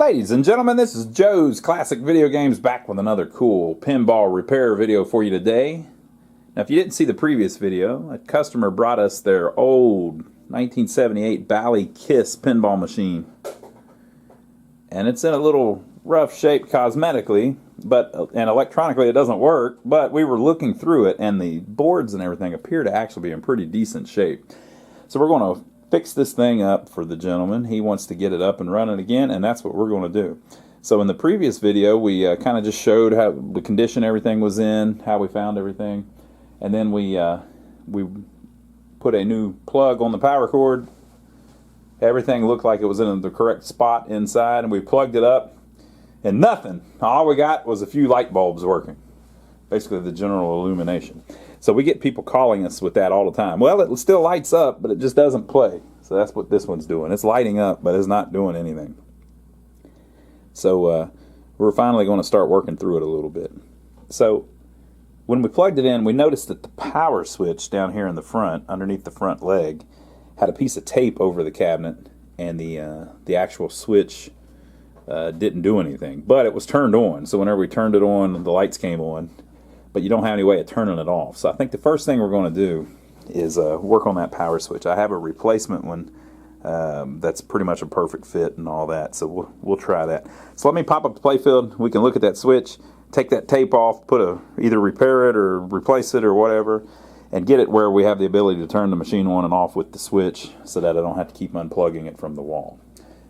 Ladies and gentlemen, this is Joe's Classic Video Games back with another cool pinball repair video for you today. Now, if you didn't see the previous video, a customer brought us their old 1978 Bally Kiss pinball machine. And it's in a little rough shape cosmetically, and electronically it doesn't work, but we were looking through it and the boards and everything appear to actually be in pretty decent shape. So we're going to fix this thing up for the gentleman. He wants to get it up and running again, and that's what we're going to do. So in the previous video, we kind of just showed how the condition everything was in, how we found everything, and then we put a new plug on the power cord. Everything looked like it was in the correct spot inside, and we plugged it up, and nothing. All we got was a few light bulbs working. Basically the general illumination. So we get people calling us with that all the time. Well, it still lights up, but it just doesn't play. So that's what this one's doing. It's lighting up, but it's not doing anything. So we're finally going to start working through it a little bit. So when we plugged it in, we noticed that the power switch down here in the front, underneath the front leg, had a piece of tape over the cabinet, and the actual switch didn't do anything. But it was turned on, so whenever we turned it on, the lights came on. But you don't have any way of turning it off. So I think the first thing we're going to do is work on that power switch. I have a replacement one that's pretty much a perfect fit and all that, so we'll try that. So let me pop up the playfield. We can look at that switch, take that tape off, either repair it or replace it or whatever, and get it where we have the ability to turn the machine on and off with the switch so that I don't have to keep unplugging it from the wall.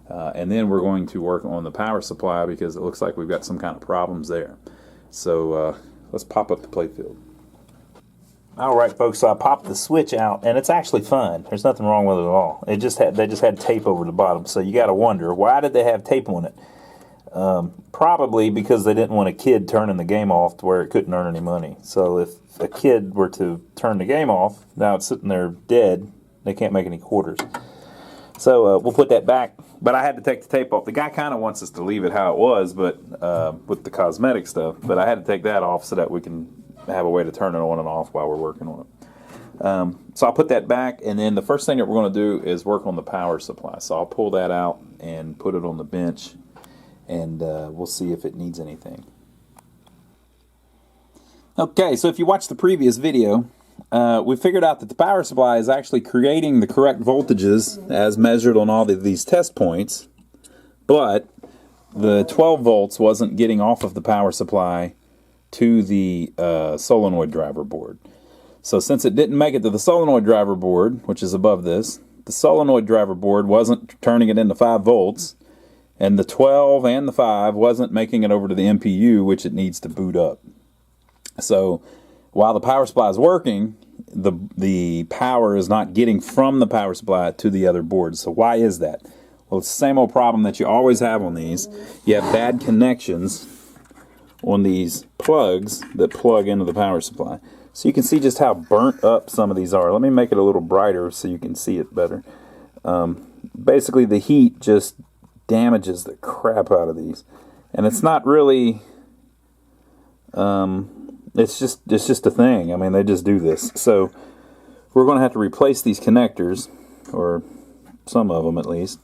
And then we're going to work on the power supply because it looks like we've got some kind of problems there. So let's pop up the playfield. Alright folks, so I popped the switch out, and it's actually fine. There's nothing wrong with it at all. They just had tape over the bottom, so you got to wonder, why did they have tape on it? Probably because they didn't want a kid turning the game off to where it couldn't earn any money. So if a kid were to turn the game off, now it's sitting there dead, they can't make any quarters. So we'll put that back, but I had to take the tape off. The guy kind of wants us to leave it how it was, but with the cosmetic stuff, but I had to take that off so that we can have a way to turn it on and off while we're working on it. So I'll put that back, and then the first thing that we're going to do is work on the power supply. So I'll pull that out and put it on the bench, and we'll see if it needs anything. Okay, so if you watched the previous video, we figured out that the power supply is actually creating the correct voltages as measured on all of these test points, but the 12 volts wasn't getting off of the power supply to the solenoid driver board. So since it didn't make it to the solenoid driver board, which is above this, the solenoid driver board wasn't turning it into 5 volts, and the 12 and the 5 wasn't making it over to the MPU, which it needs to boot up. So while the power supply is working, the power is not getting from the power supply to the other boards. So why is that? Well, it's the same old problem that you always have on these. You have bad connections on these plugs that plug into the power supply. So you can see just how burnt up some of these are. Let me make it a little brighter so you can see it better. Basically the heat just damages the crap out of these. And it's not really... It's just a thing. I mean, they just do this. So we're going to have to replace these connectors, or some of them at least,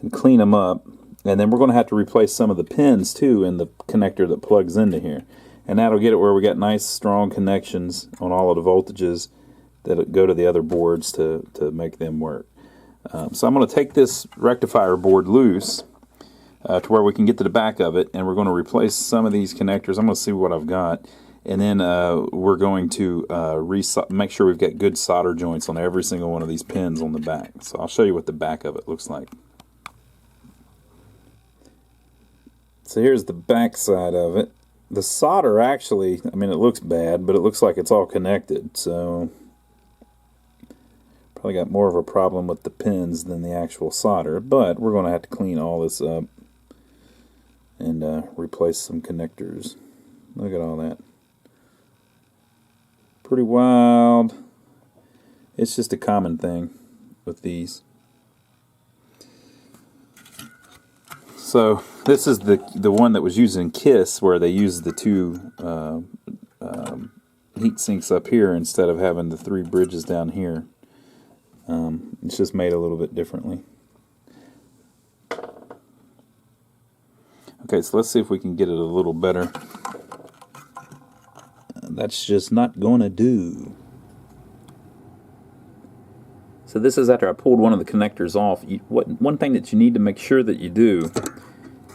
and clean them up. And then we're going to have to replace some of the pins too in the connector that plugs into here. And that'll get it where we got nice strong connections on all of the voltages that go to the other boards to make them work. So I'm going to take this rectifier board loose to where we can get to the back of it, and we're going to replace some of these connectors. I'm going to see what I've got. And then we're going to make sure we've got good solder joints on every single one of these pins on the back. So I'll show you what the back of it looks like. So here's the back side of it. The solder actually, I mean, it looks bad, but it looks like it's all connected. So probably got more of a problem with the pins than the actual solder. But we're going to have to clean all this up and replace some connectors. Look at all that. Pretty wild. It's just a common thing with these. So this is the one that was used in KISS, where they use the two heat sinks up here instead of having the 3 bridges down here. It's just made a little bit differently. Okay, so let's see if we can get it a little better. That's just not gonna do. So this is after I pulled one of the connectors off. One thing that you need to make sure that you do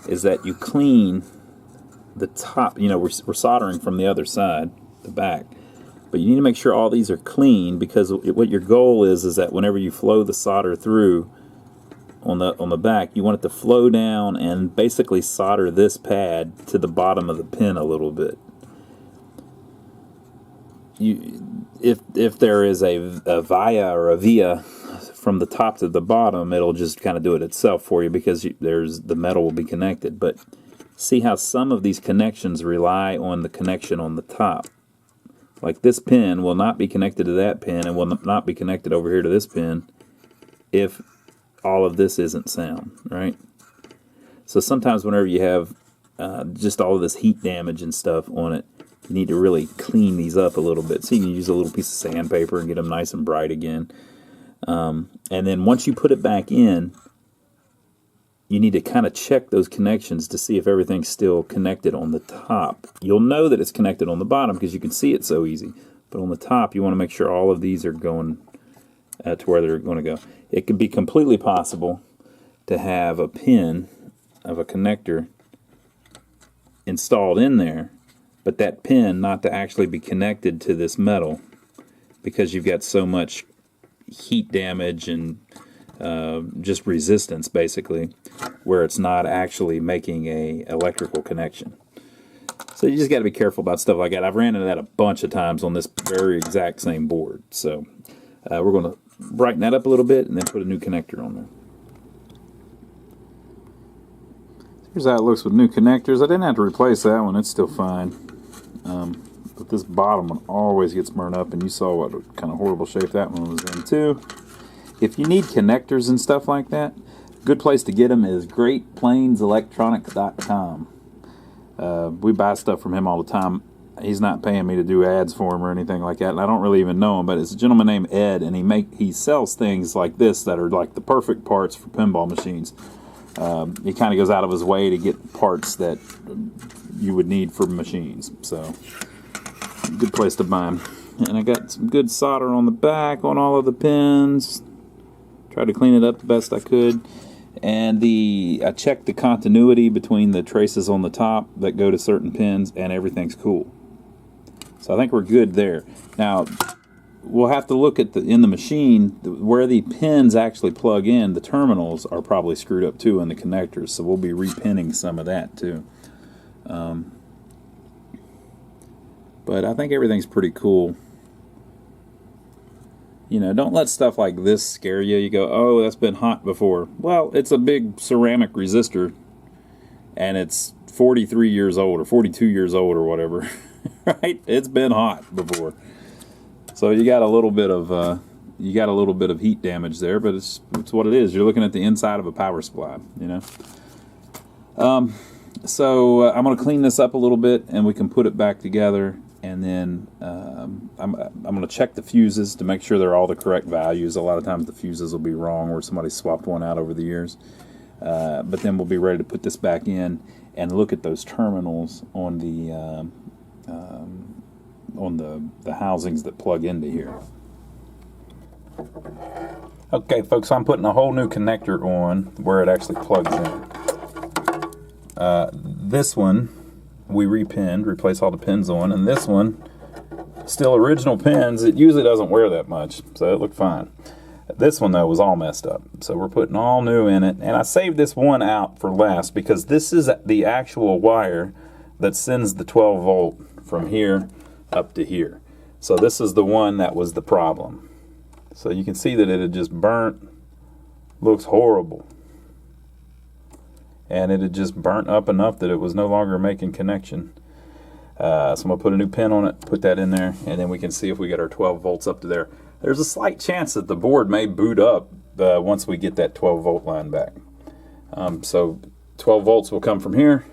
is that you clean the top. You know, we're soldering from the other side, the back. But you need to make sure all these are clean, because what your goal is that whenever you flow the solder through on the back, you want it to flow down and basically solder this pad to the bottom of the pin a little bit. If there is a via or a via from the top to the bottom, it'll just kind of do it itself for you, because the metal will be connected. But see how some of these connections rely on the connection on the top. Like this pin will not be connected to that pin, and will not be connected over here to this pin if all of this isn't sound, right? So sometimes whenever you have just all of this heat damage and stuff on it, you need to really clean these up a little bit. So you can use a little piece of sandpaper and get them nice and bright again. And then once you put it back in, you need to kind of check those connections to see if everything's still connected on the top. You'll know that it's connected on the bottom because you can see it so easy. But on the top, you want to make sure all of these are going to where they're going to go. It could be completely possible to have a pin of a connector installed in there, but that pin not to actually be connected to this metal because you've got so much heat damage and just resistance, basically, where it's not actually making a electrical connection. So you just got to be careful about stuff like that. I've ran into that a bunch of times on this very exact same board. So we're going to brighten that up a little bit and then put a new connector on there. Here's how it looks with new connectors. I didn't have to replace that one. It's still fine. But this bottom one always gets burned up, and you saw what kind of horrible shape that one was in too. If you need connectors and stuff like that, a good place to get them is GreatPlainsElectronics.com. We buy stuff from him all the time. He's not paying me to do ads for him or anything like that, and I don't really even know him, but it's a gentleman named Ed, and he sells things like this that are like the perfect parts for pinball machines. He kind of goes out of his way to get parts that you would need for machines. So, good place to buy them. And I got some good solder on the back on all of the pins. Tried to clean it up the best I could. And I checked the continuity between the traces on the top that go to certain pins, and everything's cool. So I think we're good there. Now, we'll have to look at in the machine where the pins actually plug in. The terminals are probably screwed up too in the connectors, so we'll be repinning some of that too. But I think everything's pretty cool. You know, don't let stuff like this scare you. You go, oh, that's been hot before. Well, it's a big ceramic resistor, and it's 43 years old or 42 years old or whatever. Right? It's been hot before. So you got a little bit of heat damage there, but it's what it is. You're looking at the inside of a power supply, you know. So I'm going to clean this up a little bit, and we can put it back together. And then I'm going to check the fuses to make sure they're all the correct values. A lot of times the fuses will be wrong, or somebody swapped one out over the years. But then we'll be ready to put this back in and look at those terminals on the housings that plug into here. Okay, folks, I'm putting a whole new connector on where it actually plugs in. This one we repinned, replace all the pins on, and this one, still original pins. It usually doesn't wear that much, so it looked fine. This one, though, was all messed up, so we're putting all new in it, and I saved this one out for last because this is the actual wire that sends the 12 volt from here up to here. So this is the one that was the problem. So you can see that it had just burnt, looks horrible. And it had just burnt up enough that it was no longer making connection. So I'm going to put a new pin on it, put that in there, and then we can see if we get our 12 volts up to there. There's a slight chance that the board may boot up once we get that 12 volt line back. So 12 volts will come from here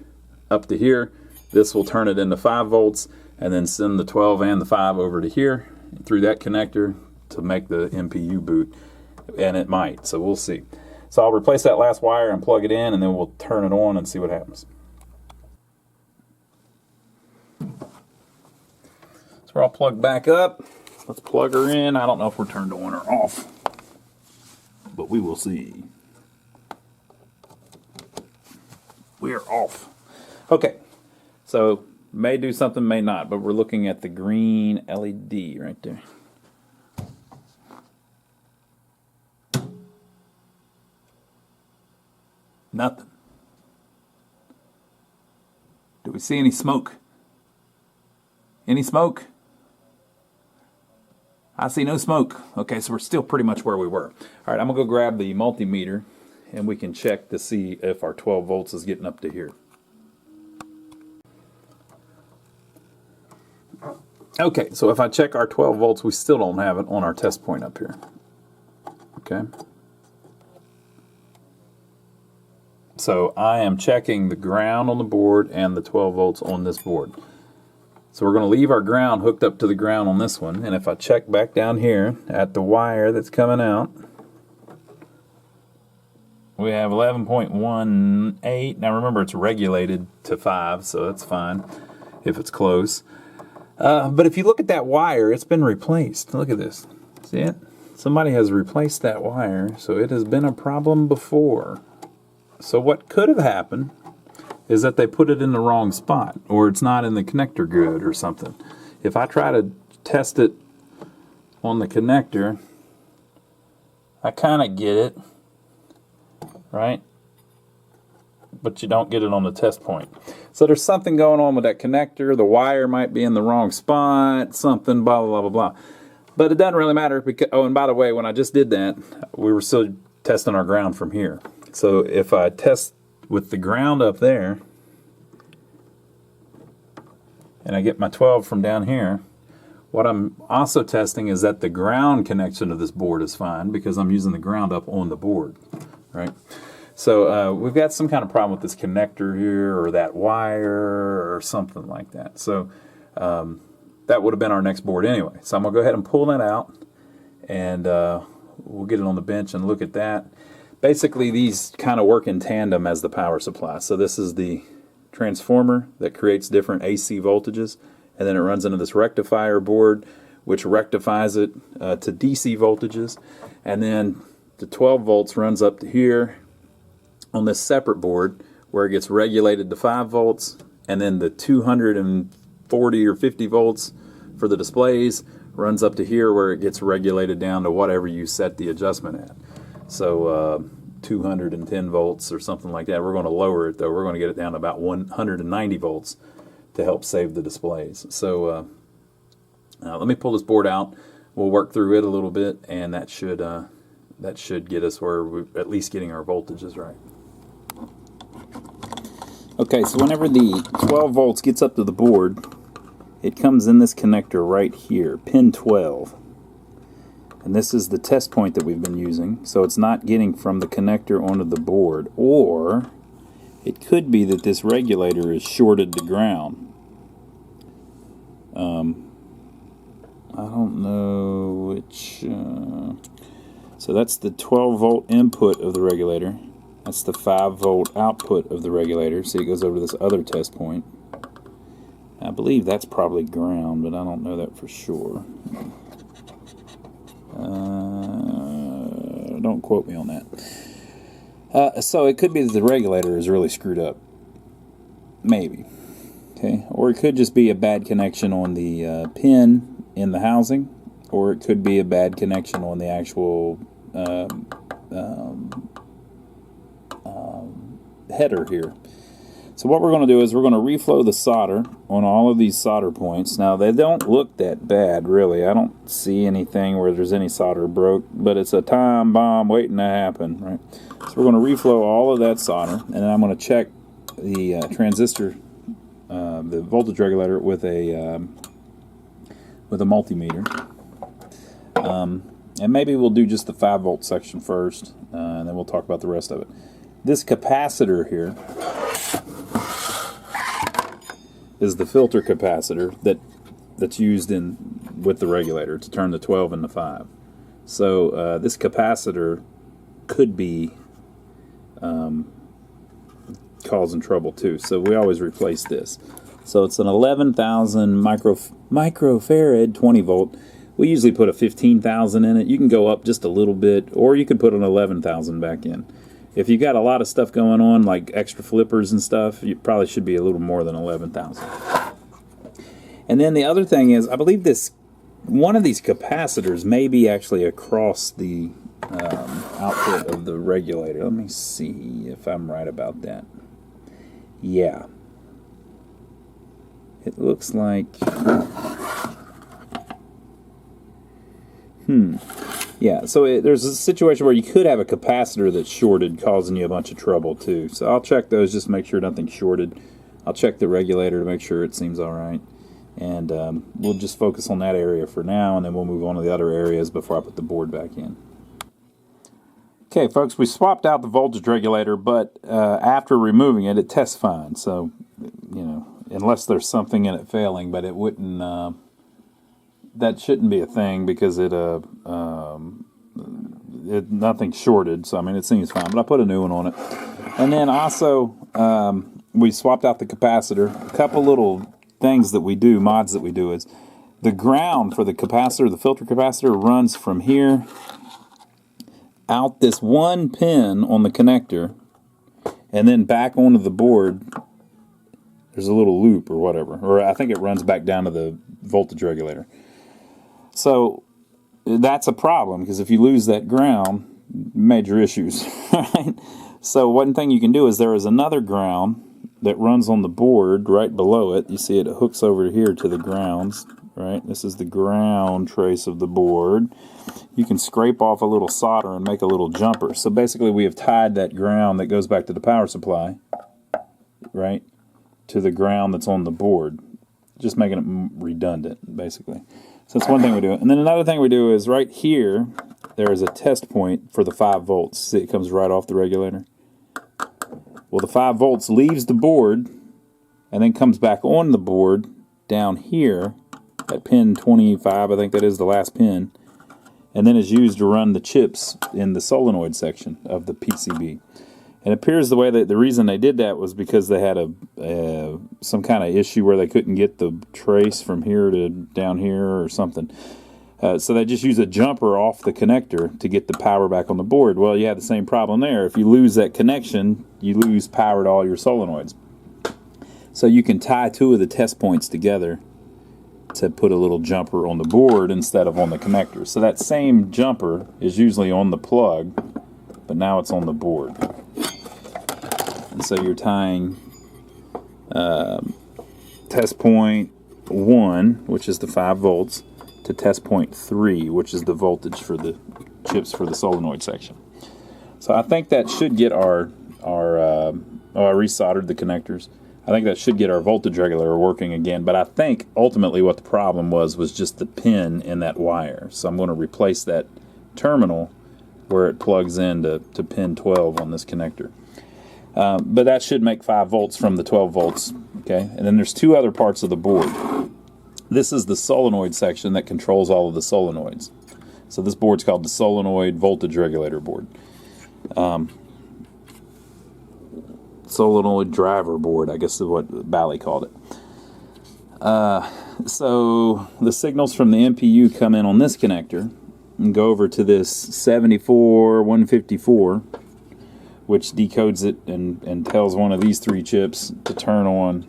up to here. This will turn it into 5 volts and then send the 12 and the 5 over to here through that connector to make the MPU boot. And it might, so we'll see. So I'll replace that last wire and plug it in, and then we'll turn it on and see what happens. we're all plugged back up. Let's plug her in. I don't know if we're turned on or off, but we will see. We are off. Okay, so may do something, may not, but we're looking at the green LED right there. Nothing. Do we see any smoke? Any smoke? I see no smoke. Okay, so we're still pretty much where we were. All right, I'm going to go grab the multimeter, and we can check to see if our 12 volts is getting up to here. Okay, so if I check our 12 volts, we still don't have it on our test point up here. Okay. So I am checking the ground on the board and the 12 volts on this board. So we're going to leave our ground hooked up to the ground on this one, and if I check back down here at the wire that's coming out, we have 11.18. Now remember, it's regulated to 5, so that's fine if it's close. But if you look at that wire, it's been replaced. Look at this. See it? Somebody has replaced that wire, so it has been a problem before. So what could have happened is that they put it in the wrong spot, or it's not in the connector good or something. If I try to test it on the connector, I kind of get it, right? But you don't get it on the test point. So there's something going on with that connector. The wire might be in the wrong spot, something, blah, blah, blah, blah, blah. But it doesn't really matter because, oh, and by the way, when I just did that, we were still testing our ground from here. So if I test with the ground up there, and I get my 12 from down here, what I'm also testing is that the ground connection of this board is fine because I'm using the ground up on the board, right? So we've got some kind of problem with this connector here or that wire or something like that. So that would have been our next board anyway. So I'm going to go ahead and pull that out, and we'll get it on the bench and look at that. Basically, these kind of work in tandem as the power supply. So this is the transformer that creates different AC voltages, and then it runs into this rectifier board, which rectifies it to DC voltages, and then the 12 volts runs up to here on this separate board where it gets regulated to 5 volts, and then the 240 or 50 volts for the displays runs up to here where it gets regulated down to whatever you set the adjustment at. So 210 volts or something like that. We're going to lower it though. We're going to get it down to about 190 volts to help save the displays. So let me pull this board out. We'll work through it a little bit, and that should get us where we're at least getting our voltages right. Okay, so whenever the 12 volts gets up to the board, it comes in this connector right here, pin 12. And this is the test point that we've been using, so it's not getting from the connector onto the board. Or it could be that this regulator is shorted to ground. I don't know which... so that's the 12 volt input of the regulator. That's the 5 volt output of the regulator. See, it goes over to this other test point. I believe that's probably ground, but I don't know that for sure. Don't quote me on that. So it could be that the regulator is really screwed up. Maybe. Okay. Or it could just be a bad connection on the pin in the housing, or it could be a bad connection on the actual header here. So what we're going to do is we're going to reflow the solder on all of these solder points. Now they don't look that bad really. I don't see anything where there's any solder broke, but it's a time bomb waiting to happen, right? So we're going to reflow all of that solder, and then I'm going to check the transistor, the voltage regulator with a multimeter. And maybe we'll do just the 5 volt section first, and then we'll talk about the rest of it. This capacitor here is the filter capacitor that's used with the regulator to turn the 12 into 5. So this capacitor could be causing trouble too. So we always replace this. So it's an 11,000 microfarad 20 volt. We usually put a 15,000 in it. You can go up just a little bit, or you could put an 11,000 back in. If you got a lot of stuff going on, like extra flippers and stuff, you probably should be a little more than 11,000. And then the other thing is, I believe one of these capacitors may be actually across the output of the regulator. Let me see if I'm right about that. Yeah. It looks like... Yeah, so there's a situation where you could have a capacitor that's shorted, causing you a bunch of trouble too. So I'll check those just to make sure nothing's shorted. I'll check the regulator to make sure it seems all right. And we'll just focus on that area for now, and then we'll move on to the other areas before I put the board back in. Okay, folks, we swapped out the voltage regulator, but after removing it, it tests fine. So, you know, unless there's something in it failing, but it wouldn't... that shouldn't be a thing because nothing's shorted, so I mean it seems fine. But I put a new one on it, and then also we swapped out the capacitor. A couple little things that we do, mods that we do, is the ground for the capacitor, the filter capacitor, runs from here out this one pin on the connector, and then back onto the board. There's a little loop or whatever, or I think it runs back down to the voltage regulator. So that's a problem, because if you lose that ground, major issues, right? So one thing you can do is there is another ground that runs on the board right below it. You see it hooks over here to the grounds, right? This is the ground trace of the board. You can scrape off a little solder and make a little jumper. So basically we have tied that ground that goes back to the power supply, right, to the ground that's on the board, just making it redundant, basically. So that's one thing we do. And then another thing we do is right here, there is a test point for the 5 volts. See, it comes right off the regulator. Well, the 5 volts leaves the board and then comes back on the board down here at pin 25, I think that is the last pin, and then is used to run the chips in the solenoid section of the PCB. And it appears the way that the reason they did that was because they had some kind of issue where they couldn't get the trace from here to down here or something. So they just use a jumper off the connector to get the power back on the board. Well, you have the same problem there. If you lose that connection, you lose power to all your solenoids. So you can tie 2 of the test points together to put a little jumper on the board instead of on the connector. So that same jumper is usually on the plug, but now it's on the board. And so you're tying test point 1, which is the 5 volts, to test point 3, which is the voltage for the chips for the solenoid section. So I think that should get I resoldered the connectors. I think that should get our voltage regulator working again, but I think ultimately what the problem was just the pin in that wire. So I'm going to replace that terminal where it plugs in to pin 12 on this connector. But that should make 5 volts from the 12 volts. Okay, and then there's 2 other parts of the board. This is the solenoid section that controls all of the solenoids. So this board's called the solenoid voltage regulator board. Solenoid driver board, I guess is what Bally called it. So the signals from the MPU come in on this connector and go over to this 74154, which decodes it and tells one of these 3 chips to turn on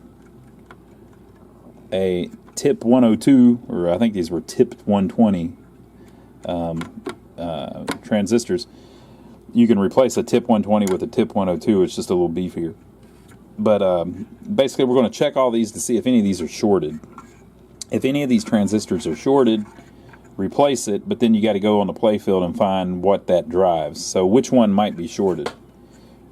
a tip 102, or I think these were tip 120 transistors. You can replace a tip 120 with a tip 102. It's just a little beefier. But basically we're going to check all these to see if any of these are shorted. If any of these transistors are shorted, replace it, but then you got to go on the playfield and find what that drives. So which one might be shorted?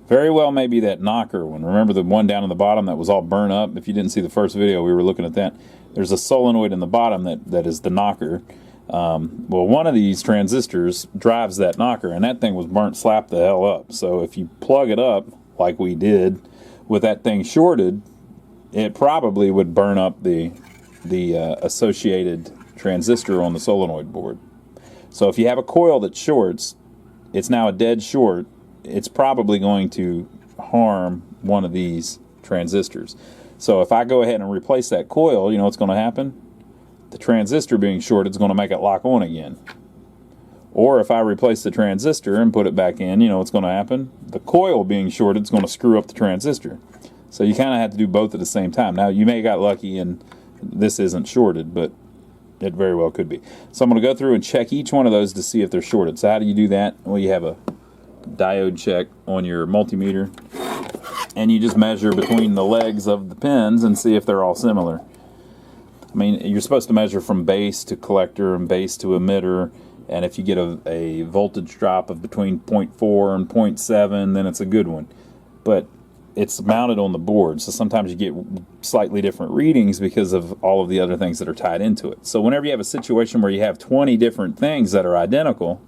Very well maybe that knocker one. Remember the one down in the bottom that was all burnt up? If you didn't see the first video, we were looking at that. There's a solenoid in the bottom that is the knocker. Well, one of these transistors drives that knocker, and that thing was burnt slap the hell up. So if you plug it up, like we did, with that thing shorted, it probably would burn up the associated transistor on the solenoid board. So if you have a coil that shorts, it's now a dead short, it's probably going to harm one of these transistors. So if I go ahead and replace that coil, you know what's going to happen? the transistor being shorted is going to make it lock on again. Or if I replace the transistor and put it back in, you know what's going to happen? The coil being shorted is going to screw up the transistor. So you kind of have to do both at the same time. Now, you may have got lucky and this isn't shorted, but it very well could be. So I'm going to go through and check each one of those to see if they're shorted. So how do you do that? Well, you have a diode check on your multimeter, and you just measure between the legs of the pins and see if they're all similar. I mean, you're supposed to measure from base to collector and base to emitter, and if you get a voltage drop of between 0.4 and 0.7, then it's a good one. But it's mounted on the board, so sometimes you get slightly different readings because of all of the other things that are tied into it. So whenever you have a situation where you have 20 different things that are identical,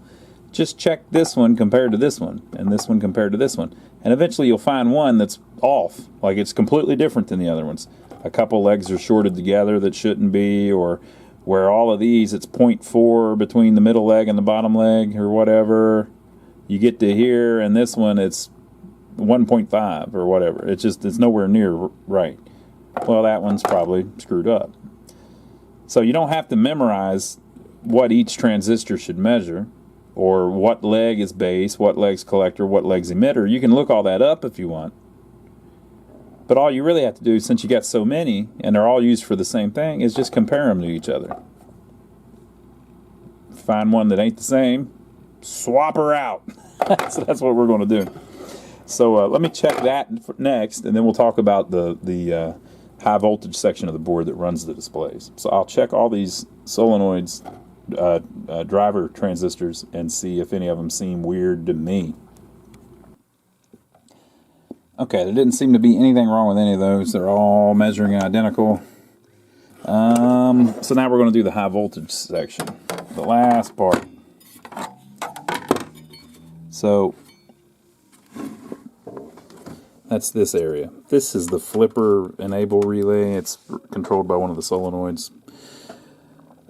just check this one compared to this one, and this one compared to this one. And eventually you'll find one that's off, like it's completely different than the other ones. A couple legs are shorted together that shouldn't be, or where all of these, it's 0.4 between the middle leg and the bottom leg, or whatever. You get to here, and this one, it's 1.5 or whatever. It's nowhere near right. Well, that one's probably screwed up. So you don't have to memorize what each transistor should measure, or what leg is base, what leg's collector, what leg's emitter. You can look all that up if you want. But all you really have to do, since you got so many, and they're all used for the same thing, is just compare them to each other. Find one that ain't the same, swap her out. So that's what we're going to do. So let me check that next, and then we'll talk about the high voltage section of the board that runs the displays. So I'll check all these solenoids, driver transistors, and see if any of them seem weird to me. Okay, there didn't seem to be anything wrong with any of those. They're all measuring identical. So now we're going to do the high voltage section, the last part. So that's this area. This is the flipper enable relay. It's controlled by one of the solenoids.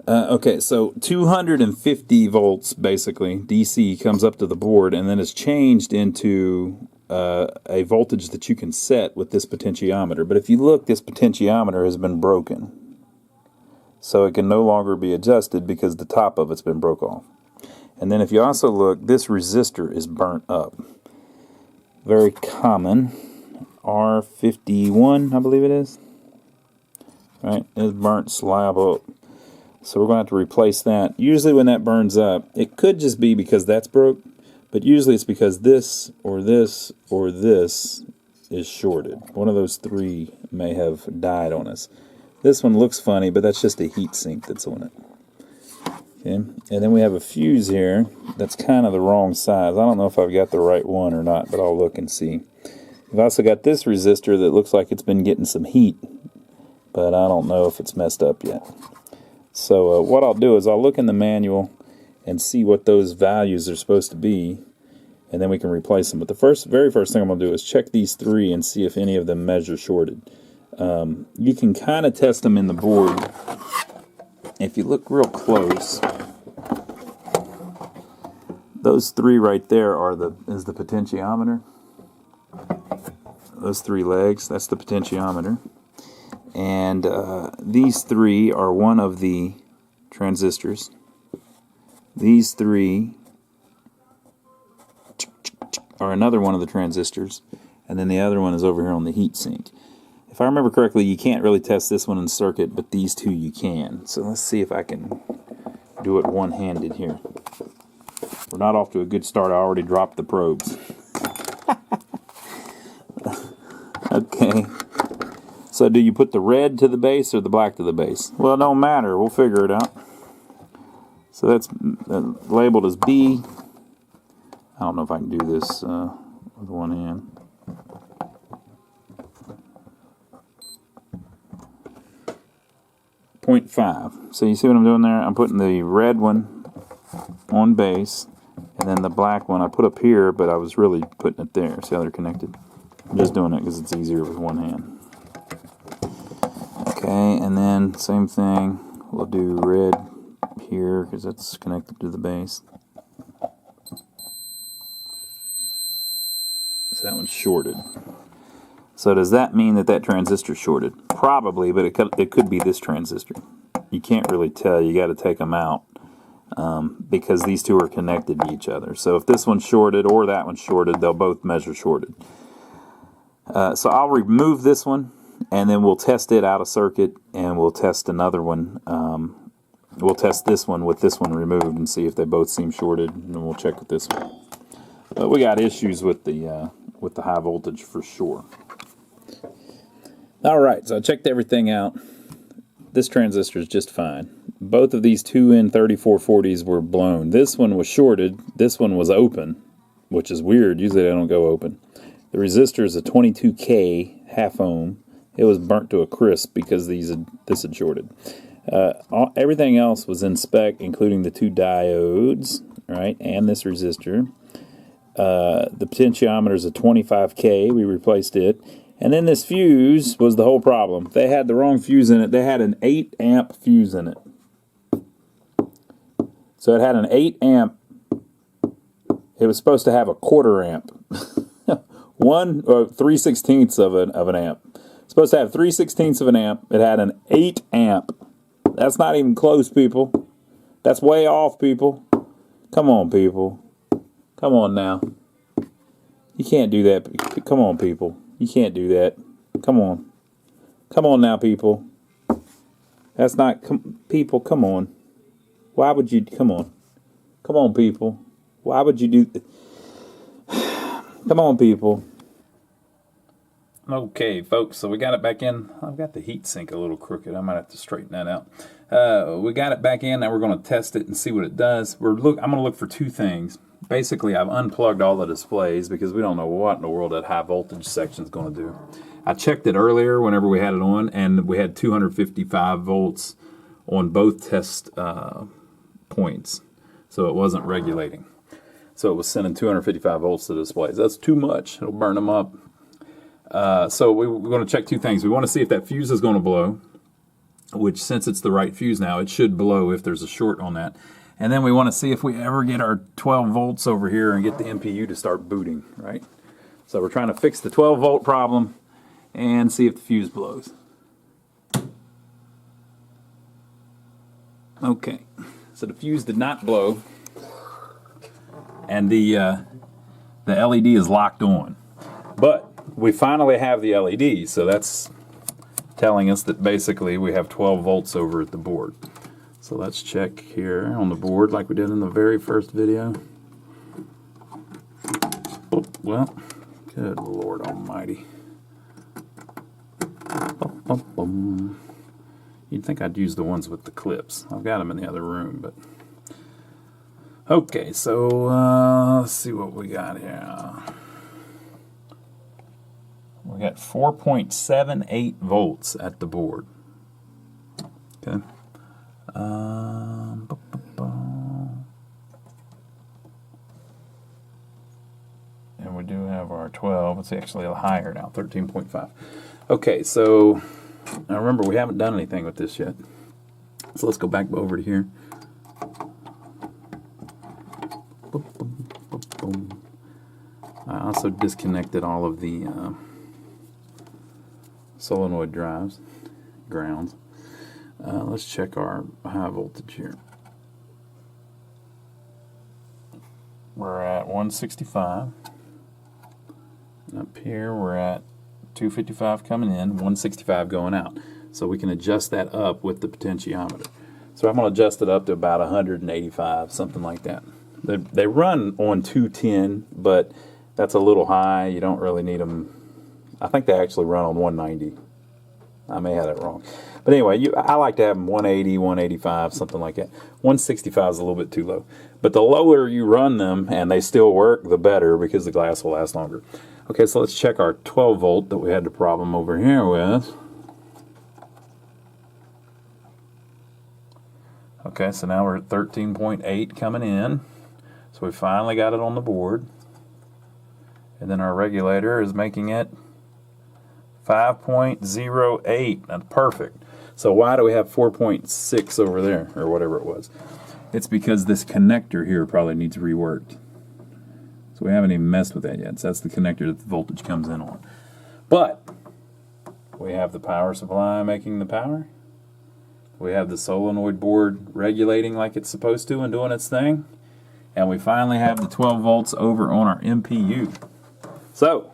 Okay, so 250 volts, basically, DC, comes up to the board, and then is changed into a voltage that you can set with this potentiometer. But if you look, this potentiometer has been broken. So it can no longer be adjusted because the top of it's been broke off. And then if you also look, this resistor is burnt up. Very common. R51, I believe it is. Right? It's burnt slab up. So we're going to have to replace that. Usually when that burns up, it could just be because that's broke, but usually it's because this or this or this is shorted. One of those three may have died on us. This one looks funny, but that's just a heat sink that's on it. Okay, and then we have a fuse here that's kind of the wrong size. I don't know if I've got the right one or not, but I'll look and see. We've also got this resistor that looks like it's been getting some heat, but I don't know if it's messed up yet. So what I'll do is I'll look in the manual and see what those values are supposed to be, and then we can replace them. But the very first thing I'm going to do is check these three and see if any of them measure shorted. You can kind of test them in the board. If you look real close, those three right there is the potentiometer. Those three legs, that's the potentiometer. And these three are one of the transistors. These three are another one of the transistors. And then the other one is over here on the heat sink. If I remember correctly, you can't really test this one in the circuit, but these two you can. So let's see if I can do it one-handed here. We're not off to a good start. I already dropped the probes. Okay. So do you put the red to the base or the black to the base? Well, it don't matter. We'll figure it out. So that's labeled as B. I don't know if I can do this with one hand. .5. So you see what I'm doing there? I'm putting the red one on base, and then the black one I put up here, but I was really putting it there. See how they're connected? I'm just doing it because it's easier with one hand. Okay, and then same thing. We'll do red here because that's connected to the base. So that one's shorted. So does that mean that that transistor's shorted? Probably, but it could be this transistor. you can't really tell. You got to take them out because these two are connected to each other. So if this one's shorted or that one's shorted, they'll both measure shorted. So I'll remove this one, and then we'll test it out of circuit, and we'll test another one. We'll test this one with this one removed and see if they both seem shorted, and then we'll check with this one. But we got issues with the high voltage for sure. All right, so I checked everything out. This transistor is just fine. Both of these 2N3440s were blown. This one was shorted. This one was open, which is weird. Usually they don't go open. The resistor is a 22K half ohm. It was burnt to a crisp because this had shorted. Everything else was in spec, including the two diodes, right, and this resistor. The potentiometer is a 25K. We replaced it. And then this fuse was the whole problem. They had the wrong fuse in it. They had an 8 amp fuse in it. So it had an 8 amp. It was supposed to have a quarter amp. 3/16 of an amp. It's supposed to have 3/16 of an amp. It had an 8 amp. That's not even close, people. That's way off, people. Come on, people. Come on now. You can't do that. Come on, people. You can't do that. Come on. Come on now, people. That's not... people, come on. Why would you... Come on. Come on, people. Why would you do... Come on, people. Okay, folks, so we got it back in. I've got the heat sink a little crooked. I might have to straighten that out. We got it back in. Now we're going to test it and see what it does. I'm going to look for two things. Basically, I've unplugged all the displays because we don't know what in the world that high voltage section is going to do. I checked it earlier whenever we had it on, and we had 255 volts on both test points, so it wasn't regulating. So it was sending 255 volts to the displays. That's too much. It'll burn them up. So we're going to check two things. We want to see if that fuse is going to blow, which since it's the right fuse now, it should blow if there's a short on that. And then we want to see if we ever get our 12 volts over here and get the MPU to start booting, right? So we're trying to fix the 12 volt problem and see if the fuse blows. Okay, so the fuse did not blow, and the LED is locked on. But we finally have the LED, so that's telling us that basically we have 12 volts over at the board. So let's check here on the board like we did in the very first video. Oh, well, good Lord Almighty. You'd think I'd use the ones with the clips. I've got them in the other room, but... Okay, so let's see what we got here. We got 4.78 volts at the board. Okay. And we do have our 12. It's actually a higher now, 13.5. Okay, so now remember we haven't done anything with this yet. So let's go back over to here. I also disconnected all of the solenoid drives, grounds. Let's check our high voltage here. We're at 165. Up here we're at 255 coming in, 165 going out. So we can adjust that up with the potentiometer. So I'm going to adjust it up to about 185, something like that. They run on 210, but that's a little high. You don't really need them. I think they actually run on 190. I may have that wrong. But anyway, I like to have them 180, 185, something like that. 165 is a little bit too low. But the lower you run them and they still work, the better, because the glass will last longer. Okay, so let's check our 12 volt that we had the problem over here with. Okay, so now we're at 13.8 coming in. So we finally got it on the board. And then our regulator is making it 5.08. That's perfect. So why do we have 4.6 over there, or whatever it was? It's because this connector here probably needs reworked. So we haven't even messed with that yet. So that's the connector that the voltage comes in on. But we have the power supply making the power. We have the solenoid board regulating like it's supposed to and doing its thing. And we finally have the 12 volts over on our MPU. So,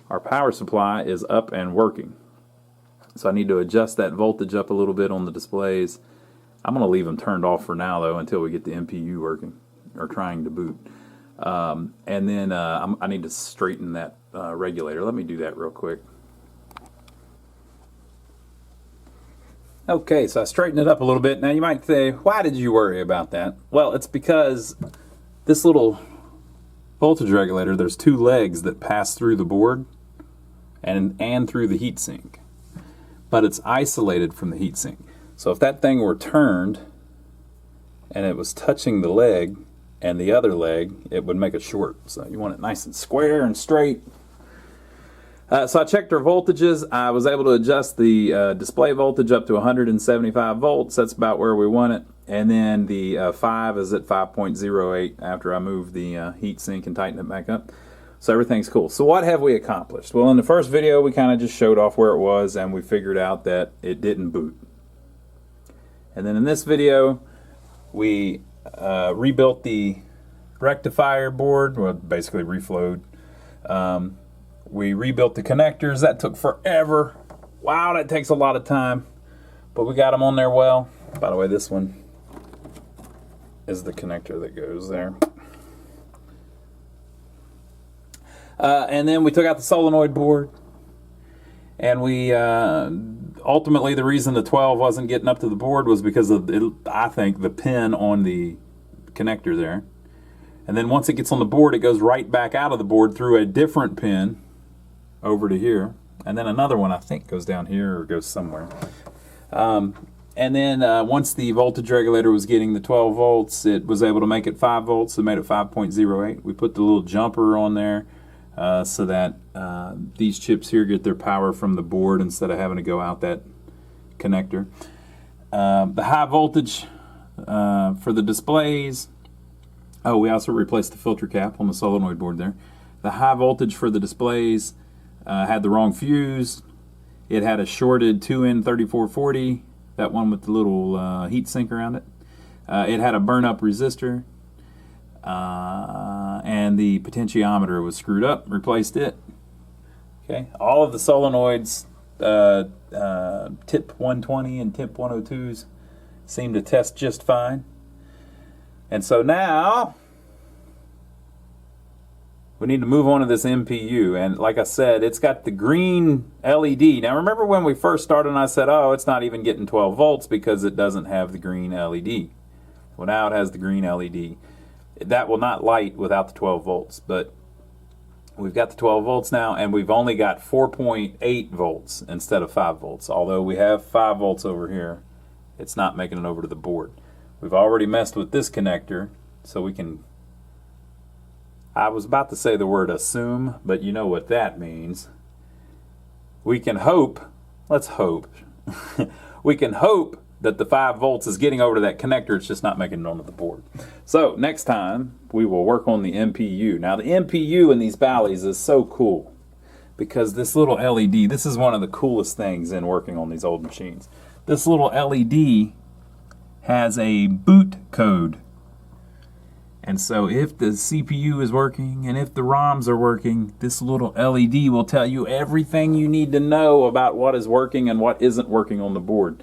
our power supply is up and working. So I need to adjust that voltage up a little bit on the displays. I'm going to leave them turned off for now, though, until we get the MPU working, or trying to boot. And then I need to straighten that regulator. Let me do that real quick. Okay, so I straightened it up a little bit. Now you might say, why did you worry about that? Well, it's because this little voltage regulator, there's two legs that pass through the board and through the heatsink. But it's isolated from the heatsink. So if that thing were turned and it was touching the leg and the other leg, it would make a short. So you want it nice and square and straight. So I checked our voltages. I was able to adjust the display voltage up to 175 volts. That's about where we want it. And then the 5 is at 5.08 after I moved the heatsink and tightened it back up. So everything's cool. So what have we accomplished? Well, in the first video, we kind of just showed off where it was, and we figured out that it didn't boot. And then in this video, we rebuilt the rectifier board, well, basically reflowed. We rebuilt the connectors. That took forever. Wow, that takes a lot of time. But we got them on there well. By the way, this one is the connector that goes there. And then we took out the solenoid board. And we, ultimately the reason the 12 wasn't getting up to the board was because of, I think, the pin on the connector there. And then once it gets on the board, it goes right back out of the board through a different pin over to here, and then another one I think goes down here or goes somewhere. And then once the voltage regulator was getting the 12 volts, it was able to make it 5 volts. It made it 5.08. We put the little jumper on there so that these chips here get their power from the board instead of having to go out that connector. The high voltage for the displays. Oh, we also replaced the filter cap on the solenoid board there. The high voltage for the displays had the wrong fuse. It had a shorted 2N3440, that one with the little heat sink around it. It had a burn-up resistor, and the potentiometer was screwed up. Replaced it. Okay, all of the solenoids, tip 120 and tip 102s, seem to test just fine. And so now we need to move on to this MPU, and like I said, it's got the green LED. Now remember when we first started and I said, oh, it's not even getting 12 volts because it doesn't have the green LED. Well, now it has the green LED. That will not light without the 12 volts, but we've got the 12 volts now, and we've only got 4.8 volts instead of 5 volts. Although we have 5 volts over here, it's not making it over to the board. We've already messed with this connector, so we can, I was about to say the word assume, but you know what that means. We can hope, let's hope, we can hope that the 5 volts is getting over to that connector, it's just not making it onto the board. So next time, we will work on the MPU. Now the MPU in these Bally's is so cool, because this little LED, this is one of the coolest things in working on these old machines. This little LED has a boot code. And so if the CPU is working and if the ROMs are working, this little LED will tell you everything you need to know about what is working and what isn't working on the board.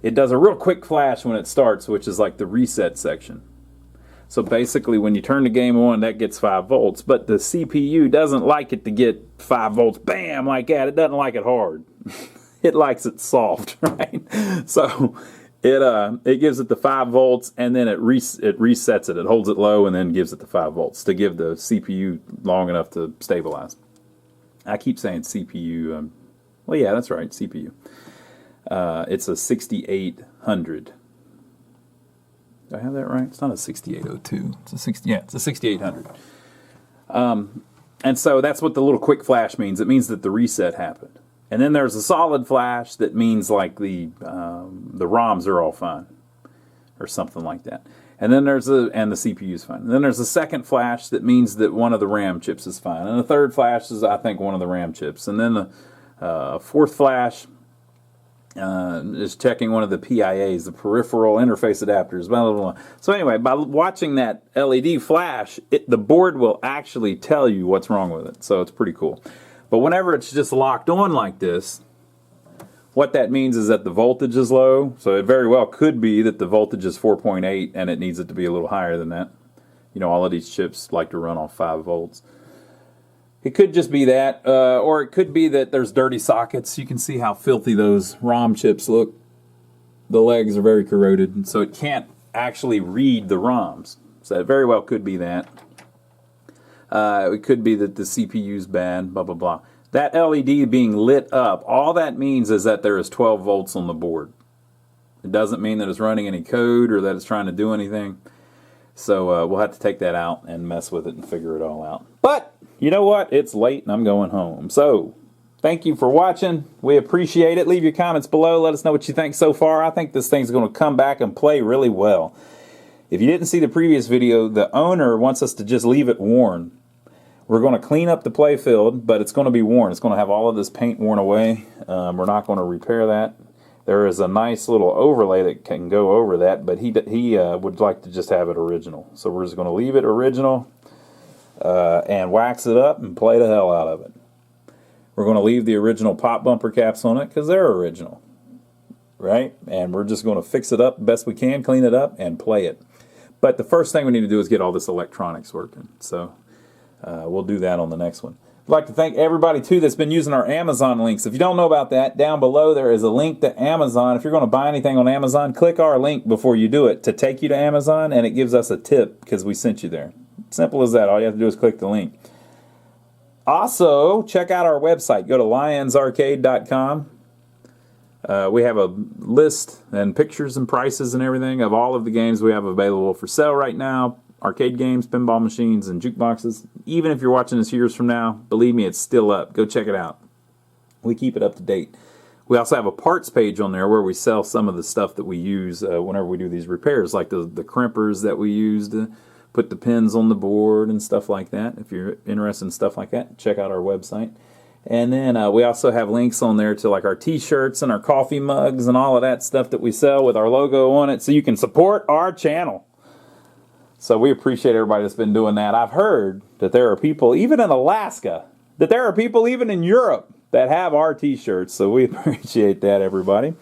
It does a real quick flash when it starts, which is like the reset section. So basically when you turn the game on, that gets 5 volts, but the CPU doesn't like it to get 5 volts, bam, like that. It doesn't like it hard. It likes it soft, right? So it gives it the 5 volts, and then it resets it. It holds it low and then gives it the 5 volts to give the CPU long enough to stabilize. I keep saying CPU. Well, yeah, that's right, CPU. It's a 6800. Do I have that right? It's not a 6802. It's a 6800. And so that's what the little quick flash means. It means that the reset happened. And then there's a solid flash that means like the ROMs are all fine, or something like that. And then and the CPU is fine. And then there's a second flash that means that one of the RAM chips is fine. And the third flash is, I think, one of the RAM chips. And then the fourth flash Just checking one of the PIAs, the peripheral interface adapters, blah, blah, blah. So anyway, by watching that LED flash, the board will actually tell you what's wrong with it. So it's pretty cool. But whenever it's just locked on like this, what that means is that the voltage is low. So it very well could be that the voltage is 4.8 and it needs it to be a little higher than that. You know, all of these chips like to run on 5 volts. It could just be that, or it could be that there's dirty sockets. You can see how filthy those ROM chips look. The legs are very corroded, so it can't actually read the ROMs. So it very well could be that. It could be that the CPU's bad, blah, blah, blah. That LED being lit up, all that means is that there is 12 volts on the board. It doesn't mean that it's running any code or that it's trying to do anything. So we'll have to take that out and mess with it and figure it all out. But you know what? It's late and I'm going home. So thank you for watching. We appreciate it. Leave your comments below. Let us know what you think so far. I think this thing's going to come back and play really well. If you didn't see the previous video, the owner wants us to just leave it worn. We're going to clean up the play field, but it's going to be worn. It's going to have all of this paint worn away. We're not going to repair that. There is a nice little overlay that can go over that, but he would like to just have it original. So we're just going to leave it original and wax it up and play the hell out of it. We're going to leave the original pop bumper caps on it because they're original, right? And we're just going to fix it up best we can, clean it up, and play it. But the first thing we need to do is get all this electronics working. So we'll do that on the next one. I'd like to thank everybody, too, that's been using our Amazon links. If you don't know about that, down below there is a link to Amazon. If you're going to buy anything on Amazon, click our link before you do it to take you to Amazon, and it gives us a tip because we sent you there. Simple as that. All you have to do is click the link. Also, check out our website. Go to lionsarcade.com. We have a list and pictures and prices and everything of all of the games we have available for sale right now. Arcade games, pinball machines, and jukeboxes. Even if you're watching this years from now, believe me, it's still up. Go check it out. We keep it up to date. We also have a parts page on there where we sell some of the stuff that we use whenever we do these repairs, like the crimpers that we use to put the pins on the board and stuff like that. If you're interested in stuff like that, check out our website. And then we also have links on there to like our t-shirts and our coffee mugs and all of that stuff that we sell with our logo on it so you can support our channel. So we appreciate everybody that's been doing that. I've heard that there are people, even in Alaska, that there are people even in Europe that have our t-shirts. So we appreciate that, everybody.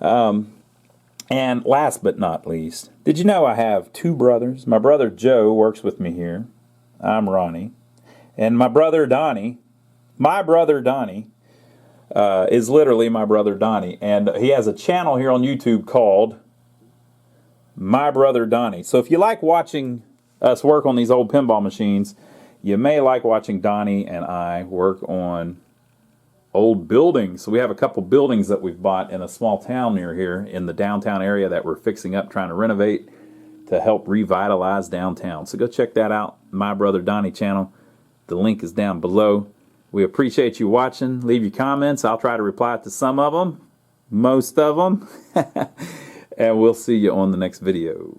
And last but not least, did you know I have 2 brothers? My brother Joe works with me here. I'm Ronnie. And my brother Donnie is literally my brother Donnie. And he has a channel here on YouTube called My Brother Donnie. So if you like watching us work on these old pinball machines, you may like watching Donnie and I work on old buildings. So we have a couple buildings that we've bought in a small town near here in the downtown area that we're fixing up, trying to renovate to help revitalize downtown. So go check that out, My Brother Donnie channel. The link is down below. We appreciate you watching. Leave your comments. I'll try to reply to some of them, most of them. And we'll see you on the next video.